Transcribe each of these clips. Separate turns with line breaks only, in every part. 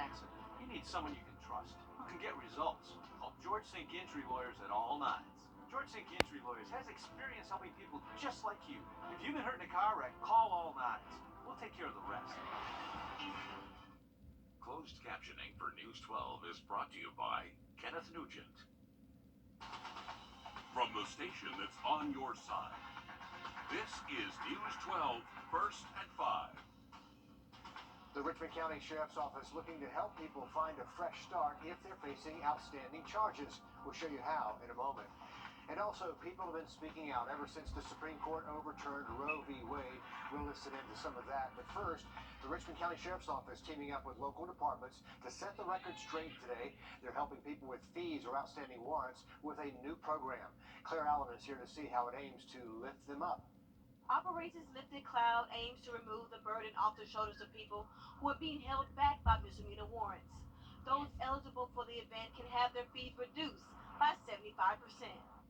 accident, you need someone you can trust, who can get results. Call George St. Gentry Lawyers at all nines. George St. Gentry Lawyers has experience helping people just like you. If you've been hurt in a car wreck, call all nines. We'll take care of the rest.
Closed captioning for News 12 is brought to you by Kenneth Nugent. From the station that's on your side, this is News 12, First at 5.
The Richmond County Sheriff's Office looking to help people find a fresh start if they're facing outstanding charges. We'll show you how in a moment. And also, people have been speaking out ever since the Supreme Court overturned Roe v. Wade. We'll listen into some of that. But first, the Richmond County Sheriff's Office teaming up with local departments to set the record straight today. They're helping people with fees or outstanding warrants with a new program. Claire Allen is here to see how it aims to lift them up.
Operations Lifted Cloud aims to remove the burden off the shoulders of people who are being held back by misdemeanor warrants. Those eligible for the event can have their fees reduced by 75%.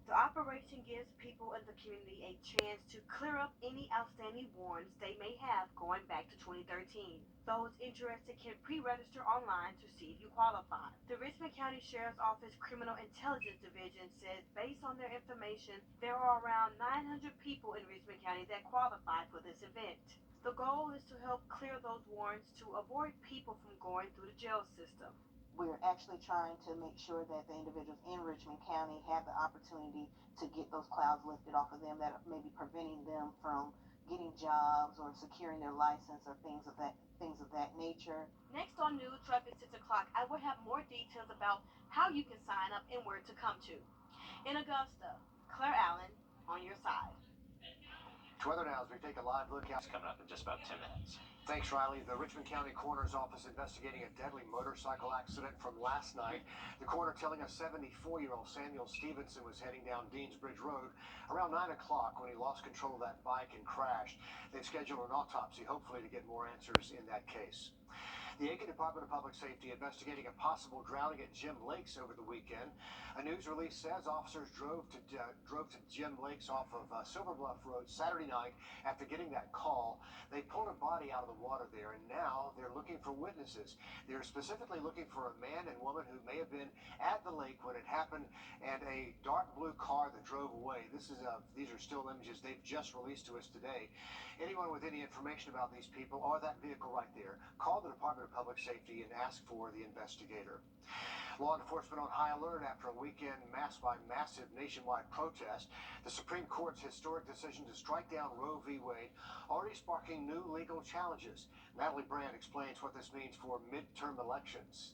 The operation gives people in the community a chance to clear up any outstanding warrants they may have going back to 2013. Those interested can pre-register online to see if you qualify. The Richmond County Sheriff's Office Criminal Intelligence Division says based on their information, there are around 900 people in Richmond County that qualify for this event. The goal is to help clear those warrants to avoid people from going through the jail system.
We're actually trying to make sure that the individuals in Richmond County have the opportunity to get those clouds lifted off of them that may be preventing them from getting jobs or securing their license or things of that nature.
Next on News 12 at 6 o'clock, I will have more details about how you can sign up and where to come to. In Augusta, Claire Allen on your side.
To weather now as we take a live look out.
It's coming up in just about 10 minutes.
Thanks, Riley. The Richmond County Coroner's Office investigating a deadly motorcycle accident from last night. The coroner telling us 74-year-old Samuel Stevenson was heading down Deansbridge Road around 9 o'clock when he lost control of that bike and crashed. They've scheduled an autopsy, hopefully to get more answers in that case. The Aiken Department of Public Safety investigating a possible drowning at Jim Lakes over the weekend. A news release says officers drove to Jim Lakes off of Silver Bluff Road Saturday night after getting that call. They pulled a body out of the water there, and now they're looking for witnesses. They're specifically looking for a man and woman who may have been at the lake when it happened, and a dark blue car that drove away. These are still images they've just released to us today. Anyone with any information about these people or that vehicle right there, call the Department of Public Safety and ask for the investigator. Law enforcement on high alert after a weekend masked by massive nationwide protest. The Supreme Court's historic decision to strike down Roe v. Wade already sparking new legal challenges. Natalie Brand explains what this means for midterm elections.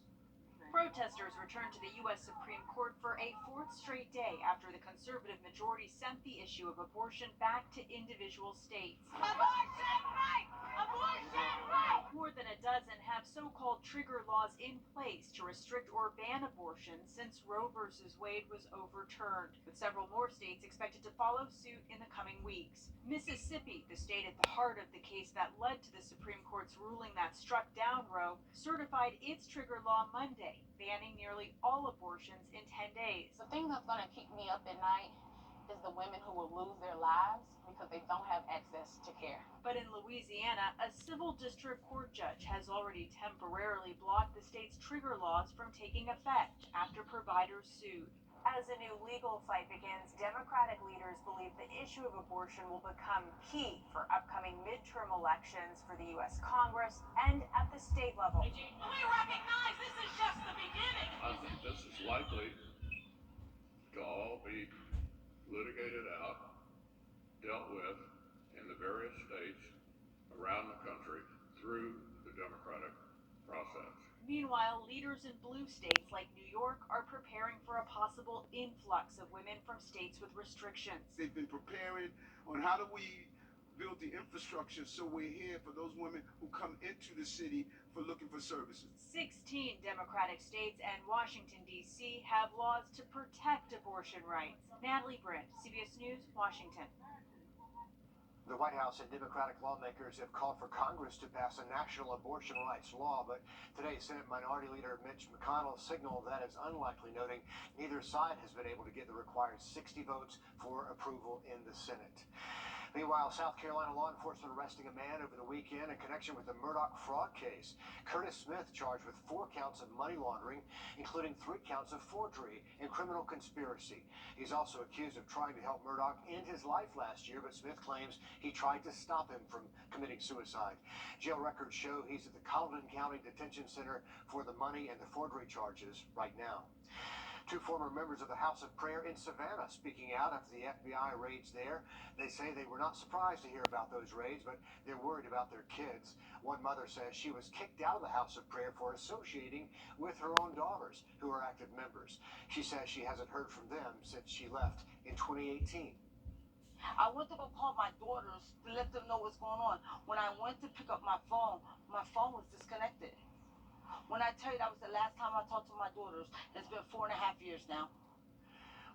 Protesters returned to the U.S. Supreme Court for a fourth straight day after the conservative majority sent the issue of abortion back to individual states.
Abortion right! Abortion right!
More than a dozen have so-called trigger laws in place to restrict or ban abortion since Roe v. Wade was overturned, with several more states expected to follow suit in the coming weeks. Mississippi, the state at the heart of the case that led to the Supreme Court's ruling that struck down Roe, certified its trigger law Monday, banning nearly all abortions in 10 days.
The thing that's going to keep me up at night is the women who will lose their lives because they don't have access to care.
But in Louisiana, a civil district court judge has already temporarily blocked the state's trigger laws from taking effect after providers sued. As a new legal fight begins, Democratic leaders believe the issue of abortion will become key for upcoming midterm elections for the U.S. Congress and at the state level.
We recognize this is just the beginning.
I think this is likely to all be litigated out, dealt with in the various states around the country through the democratic process.
Meanwhile, leaders in blue states like New York are preparing for a possible influx of women from states with restrictions.
They've been preparing on how do we build the infrastructure so we're here for those women who come into the city for looking for services.
16 Democratic states and Washington, D.C. have laws to protect abortion rights. Natalie Brand, CBS News, Washington.
The White House and Democratic lawmakers have called for Congress to pass a national abortion rights law, but today Senate Minority Leader Mitch McConnell signaled that is unlikely, noting neither side has been able to get the required 60 votes for approval in the Senate. Meanwhile, South Carolina law enforcement arresting a man over the weekend in connection with the Murdoch fraud case. Curtis Smith charged with 4 counts of money laundering, including 3 counts of forgery and criminal conspiracy. He's also accused of trying to help Murdoch end his life last year, but Smith claims he tried to stop him from committing suicide. Jail records show he's at the Colleton County Detention Center for the money and the forgery charges right now. 2 former members of the House of Prayer in Savannah speaking out after the FBI raids there. They say they were not surprised to hear about those raids, but they're worried about their kids. One mother says she was kicked out of the House of Prayer for associating with her own daughters, who are active members. She says she hasn't heard from them since she left in 2018.
I went to go call my daughters to let them know what's going on. When I went to pick up my phone was disconnected. When I tell you that was the last time I talked to my daughters, it's been 4.5 years now.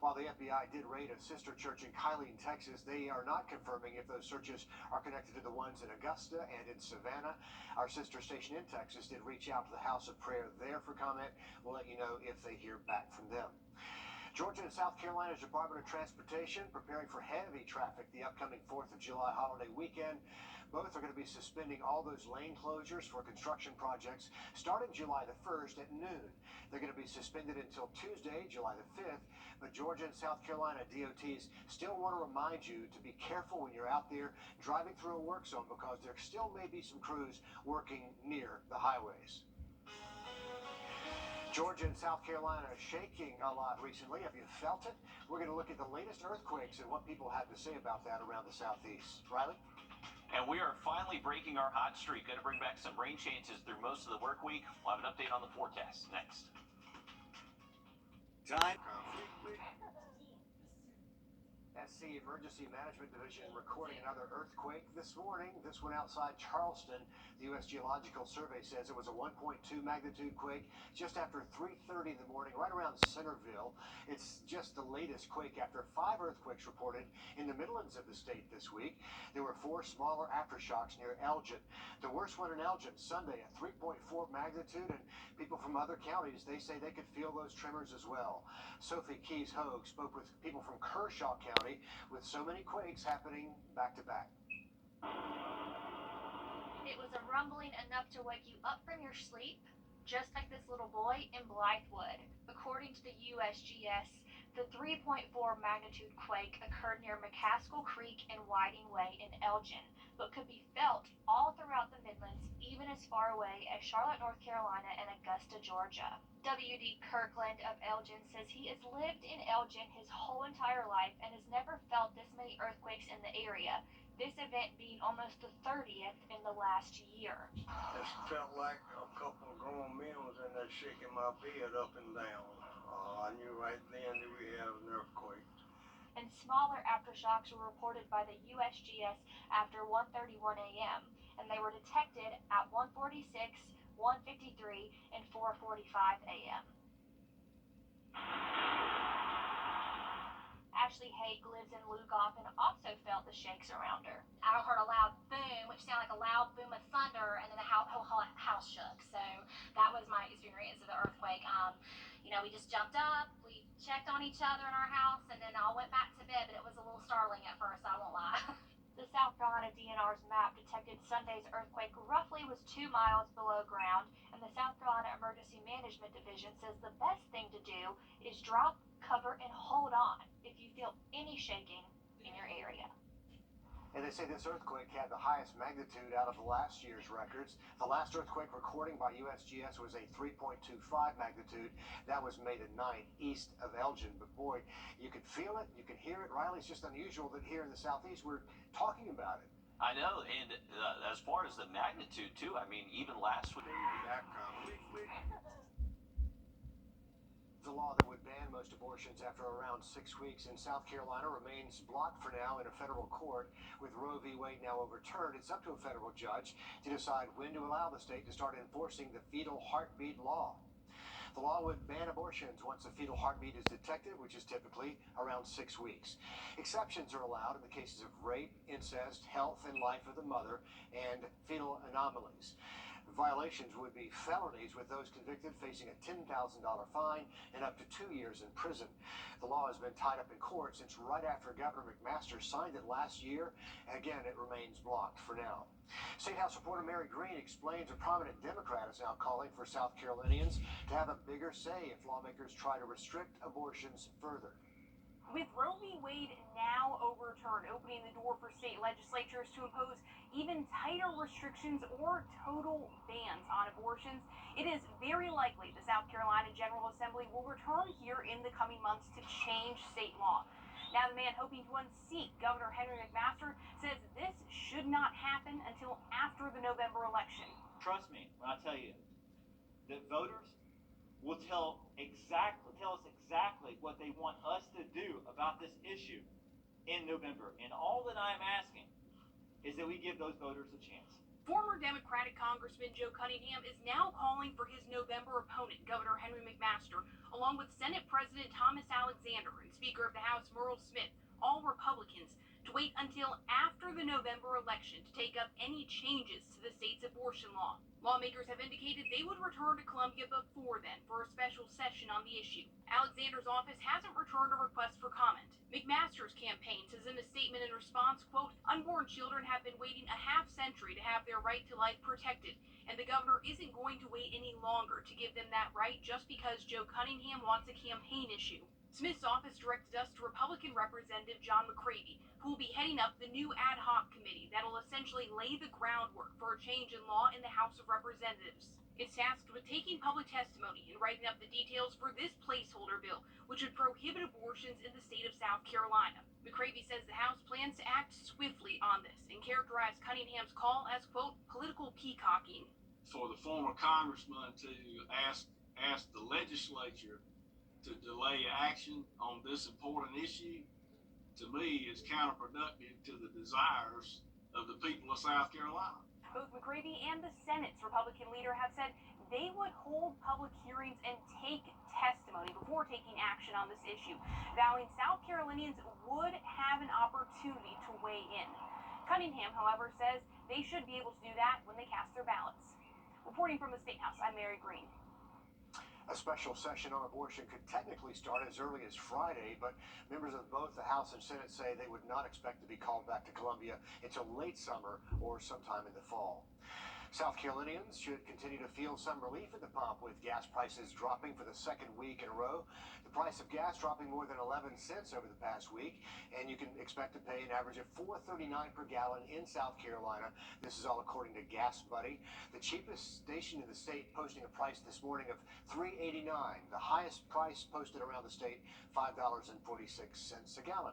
While the FBI did raid a sister church in Kylene, Texas, they are not confirming if those searches are connected to the ones in Augusta and in Savannah. Our sister station in Texas did reach out to the House of Prayer there for comment. We'll let you know if they hear back from them. Georgia and South Carolina's Department of Transportation preparing for heavy traffic the upcoming 4th of July holiday weekend. Both are going to be suspending all those lane closures for construction projects starting July the 1st at noon. They're going to be suspended until Tuesday, July the 5th, but Georgia and South Carolina DOTs still want to remind you to be careful when you're out there driving through a work zone because there still may be some crews working near the highways. Georgia and South Carolina are shaking a lot recently. Have you felt it? We're going to look at the latest earthquakes and what people have to say about that around the southeast. Riley?
And we are finally breaking our hot streak. Going to bring back some rain chances through most of the work week. We'll have an update on the forecast next.
Time.
SC Emergency Management Division recording another earthquake this morning. This one outside Charleston. The U.S. Geological Survey says it was a 1.2 magnitude quake just after 3:30 in the morning, right around Centerville. It's just the latest quake after 5 earthquakes reported in the Midlands of the state this week. There were 4 smaller aftershocks near Elgin. The worst one in Elgin Sunday at 3.4 magnitude, and people from other counties, they say they could feel those tremors as well. Sophie Keys-Hogue spoke with people from Kershaw County with so many quakes happening back to back.
It was a rumbling enough to wake you up from your sleep, just like this little boy in Blythewood. According to the USGS, the 3.4 magnitude quake occurred near McCaskill Creek and Whiting Way in Elgin, but could be felt all throughout the Midlands, even as far away as Charlotte, North Carolina and Augusta, Georgia. W.D. Kirkland of Elgin says he has lived in Elgin his whole entire life and has never felt this many earthquakes in the area, this event being almost the 30th in the last year.
It felt like a couple of grown men was in there shaking my bed up and down. I knew right then that we had an earthquake.
And smaller aftershocks were reported by the USGS after 1:31 a.m., and they were detected at 1:46, 1:53, and 4:45 a.m. Ashley Haig lives in Lugoff and also felt the shakes around her.
I heard a loud boom, which sounded like a loud boom of thunder, and then the whole house shook. So that was my experience of the earthquake. We just jumped up, we checked on each other in our house, and then all went back to bed, but it was a little startling at first, I won't lie.
The South Carolina DNR's map detected Sunday's earthquake roughly was 2 miles below ground, and the South Carolina Emergency Management Division says the best thing to do is drop, cover, and hold on if you feel any shaking in your area.
And they say this earthquake had the highest magnitude out of the last year's records. The last earthquake recording by USGS was a 3.25 magnitude. That was May the 9th, east of Elgin. But boy, you could feel it, you could hear it. Riley, it's just unusual that here in the southeast we're talking about it.
I know, and as far as the magnitude too, I mean, even last week.
The law that would ban most abortions after around 6 weeks in South Carolina remains blocked for now in a federal court. With Roe v. Wade now overturned, it's up to a federal judge to decide when to allow the state to start enforcing the fetal heartbeat law. The law would ban abortions once a fetal heartbeat is detected, which is typically around 6 weeks. Exceptions are allowed in the cases of rape, incest, health and life of the mother, and fetal anomalies. Violations would be felonies, with those convicted facing a $10,000 fine and up to 2 years in prison. The law has been tied up in court since right after Governor McMaster signed it last year. Again, it remains blocked for now. State House reporter Mary Green explains a prominent Democrat is now calling for South Carolinians to have a bigger say if lawmakers try to restrict abortions further.
With Roe v. Wade now overturned, opening the door for state legislatures to impose even tighter restrictions or total bans on abortions, it is very likely the South Carolina General Assembly will return here in the coming months to change state law. Now, the man hoping to unseat Governor Henry McMaster says this should not happen until after the November election.
Trust me when I tell you that voters will tell us exactly what they want us to do about this issue in November. And all that I'm asking is that we give those voters a chance.
Former Democratic Congressman Joe Cunningham is now calling for his November opponent, Governor Henry McMaster, along with Senate President Thomas Alexander and Speaker of the House Merle Smith, all Republicans, to wait until after the November election to take up any changes to the state's abortion law. Lawmakers have indicated they would return to Columbia before then for a special session on the issue. Alexander's office hasn't returned a request for comment. McMaster's campaign says in a statement in response, quote, "Unborn children have been waiting a half century to have their right to life protected, and the governor isn't going to wait any longer to give them that right just because Joe Cunningham wants a campaign issue." Smith's office directed us to Republican Representative John McCravy, who will be heading up the new ad hoc committee that will essentially lay the groundwork for a change in law in the House of Representatives. It's tasked with taking public testimony and writing up the details for this placeholder bill, which would prohibit abortions in the state of South Carolina. McCravy says the House plans to act swiftly on this and characterize Cunningham's call as, quote, political peacocking.
For the former congressman to ask the legislature to delay action on this important issue, to me, is counterproductive to the desires of the people of South Carolina.
Both McCravy and the Senate's Republican leader have said they would hold public hearings and take testimony before taking action on this issue, vowing South Carolinians would have an opportunity to weigh in. Cunningham, however, says they should be able to do that when they cast their ballots. Reporting from the State House, I'm Mary Green.
A special session on abortion could technically start as early as Friday, but members of both the House and Senate say they would not expect to be called back to Columbia until late summer or sometime in the fall. South Carolinians should continue to feel some relief at the pump, with gas prices dropping for the second week in a row. The price of gas dropping more than 11 cents over the past week, and you can expect to pay an average of $4.39 per gallon in South Carolina. This is all according to Gas Buddy. The cheapest station in the state posting a price this morning of $3.89. The highest price posted around the state, $5.46 a gallon.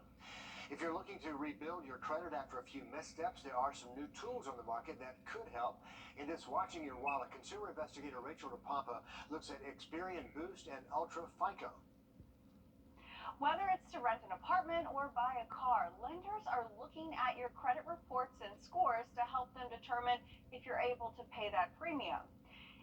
If you're looking to rebuild your credit after a few missteps, there are some new tools on the market that could help. In this Watching Your Wallet, consumer investigator Rachel DePompa looks at Experian Boost and Ultra FICO.
Whether it's to rent an apartment or buy a car, lenders are looking at your credit reports and scores to help them determine if you're able to pay that premium.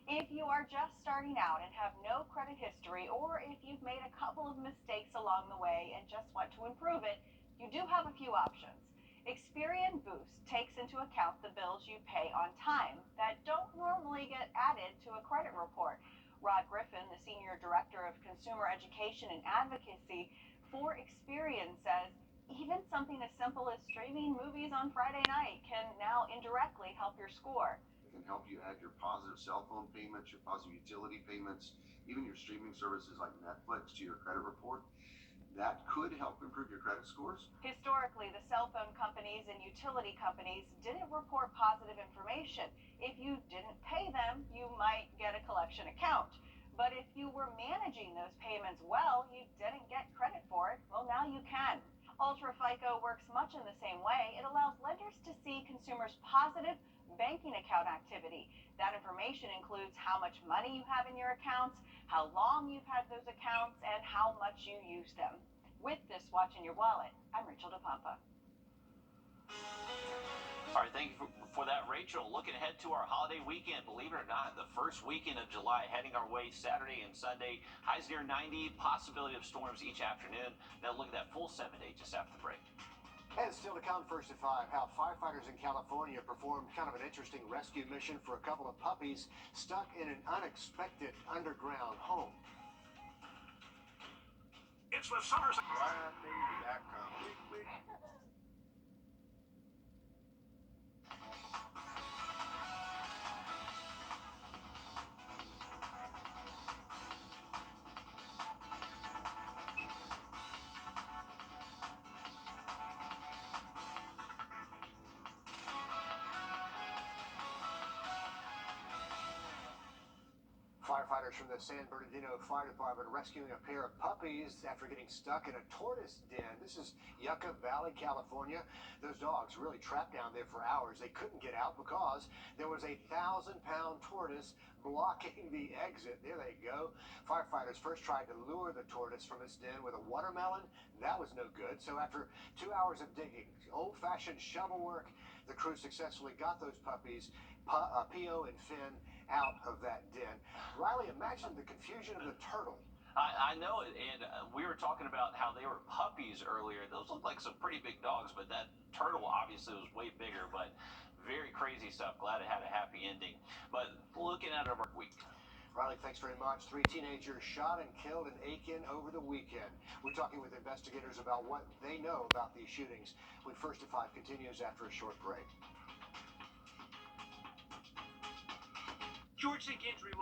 If you are just starting out and have no credit history, or if you've made a couple of mistakes along the way and just want to improve it, you do have a few options. Experian Boost takes into account the bills you pay on time that don't normally get added to a credit report. Rod Griffin, the Senior Director of Consumer Education and Advocacy for Experian, says even something as simple as streaming movies on Friday night can now indirectly help your score.
It can help you add your positive cell phone payments, your positive utility payments, even your streaming services like Netflix to your credit report. That could help improve your credit scores.
Historically, the cell phone companies and utility companies didn't report positive information. If you didn't pay them, you might get a collection account. But if you were managing those payments well, you didn't get credit for it, well, now you can. Ultra FICO works much in the same way. It allows lenders to see consumers' positive banking account activity. That information includes how much money you have in your accounts, how long you've had those accounts, and how much you use them. With this Watch in Your Wallet, I'm Rachel DePompa.
All right, thank you for that, Rachel. Looking ahead to our holiday weekend, believe it or not, the first weekend of July, heading our way Saturday and Sunday. Highs near 90, possibility of storms each afternoon. Now look at that full 7 day just after the break.
And still to come, first at 5, how firefighters in California performed kind of an interesting rescue mission for a couple of puppies stuck in an unexpected underground home.
It's the summer.
Firefighters from the San Bernardino Fire Department rescuing a pair of puppies after getting stuck in a tortoise den. This is Yucca Valley, California. Those dogs really trapped down there for hours. They couldn't get out because there was a 1,000-pound tortoise blocking the exit. There they go. Firefighters first tried to lure the tortoise from its den with a watermelon. That was no good. So after 2 hours of digging, old-fashioned shovel work, the crew successfully got those puppies, Pio and Finn, out of that den. Riley, imagine the confusion of the turtle.
I know it, and we were talking about how they were puppies earlier. Those look like some pretty big dogs, but that turtle obviously was way bigger, but very crazy stuff. Glad it had a happy ending. But looking at our week.
Riley, thanks very much. 3 teenagers shot and killed in Aiken over the weekend. We're talking with investigators about what they know about these shootings. We First at 5 continues after a short break.
George St. Gentry, lawyer.